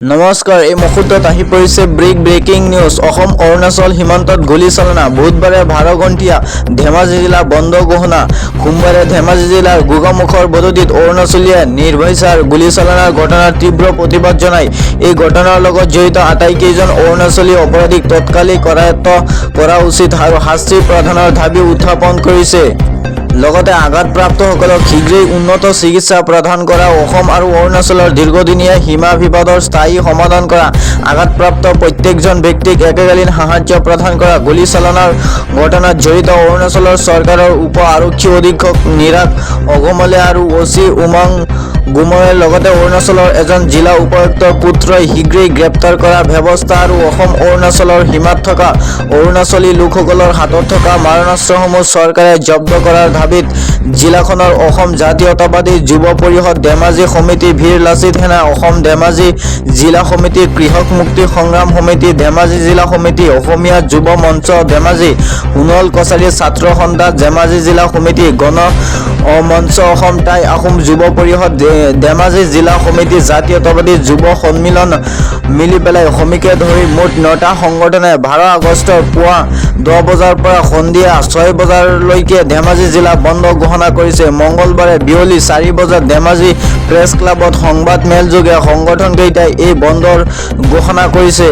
নমস্কাৰ এই মুহূৰ্তত আহি পৰিছে ব্ৰেকিং নিউজ। অসম অৰুণাচল সীমান্তত গুলীচালনা, বুধবাৰে 12 ঘণ্টীয়া ধেমাজি জিলা বন্ধ ঘোষণা। সোমবাৰে ধেমাজি জিলাৰ গোগামুখৰ বদতিত অৰুণাচলীয়ে নিৰ্বিচাৰ গুলীচালনাৰ ঘটনাৰ তীব্ৰ প্ৰতিবাদ জনায়। এই ঘটনাৰ লগত জড়িত আটাইকেইজন অৰুণাচলী অপৰাধীক তৎকালীন কৰায়ত্ব কৰা উচিত আৰু শাস্তি প্ৰদানৰ দাবী উত্থাপন কৰিছে। লগতে আঘাতপ্ৰাপ্তসকলক শীঘ্ৰেই উন্নত চিকিৎসা প্ৰদান কৰা, অসম আৰু অৰুণাচলৰ দীৰ্ঘদিনীয়া সীমা বিবাদৰ স্থায়ী সমাধান কৰা, আঘাতপ্ৰাপ্ত প্ৰত্যেকজন ব্যক্তিক এককালীন সাহায্য প্ৰদান কৰা। গুলীচালনাৰ ঘটনাত জড়িত অৰুণাচলৰ চৰকাৰৰ উপ আৰক্ষী অধীক্ষক নিৰাগ অগমলে আৰু অচি উমাং গুমৰে লগতে অৰুণাচলৰ এজন জিলা উপায়ুক্তৰ পুত্ৰই শীঘ্ৰেই গ্ৰেপ্তাৰ কৰাৰ ব্যৱস্থা আৰু অসম অৰুণাচলৰ সীমাত থকা অৰুণাচলী লোকসকলৰ হাতত থকা মাৰণাস্ত্ৰসমূহ চৰকাৰে জব্দ কৰাৰ দাবীত জিলাখনৰ অসম জাতীয়তাবাদী যুৱ পৰিষদ, ধেমাজি সমিতি, ভীৰ লাচিত সেনা, অসম ধেমাজি জিলা সমিতি, কৃষক মুক্তি সংগ্ৰাম সমিতি, ধেমাজি জিলা সমিতি, অসমীয়া যুৱ মঞ্চ ধেমাজি, সোণোৱাল কছাৰী ছাত্ৰ সন্থা ধেমাজি জিলা সমিতি, গণ মঞ্চ, অসম টাই আহোম যুৱ পৰিষদ ধেমাজি জিলা সমিতি, জাতীয়তাবাদী যুৱ সন্মিলন মিলি পেলাই সমিকে ধৰি মুঠ 9টা সংগঠনে 12 আগষ্টৰ পুৱা 10 বজাৰ পৰা সন্ধিয়া 6 বজালৈকে ধেমাজি জিলা বন্ধ ঘোষণা কৰিছে। মঙলবাৰে বিয়লি 4 বজাত ধেমাজি প্ৰেছ ক্লাবত সংবাদ মেলযোগে সংগঠনকেইটাই এই বন্ধৰ ঘোষণা কৰিছে।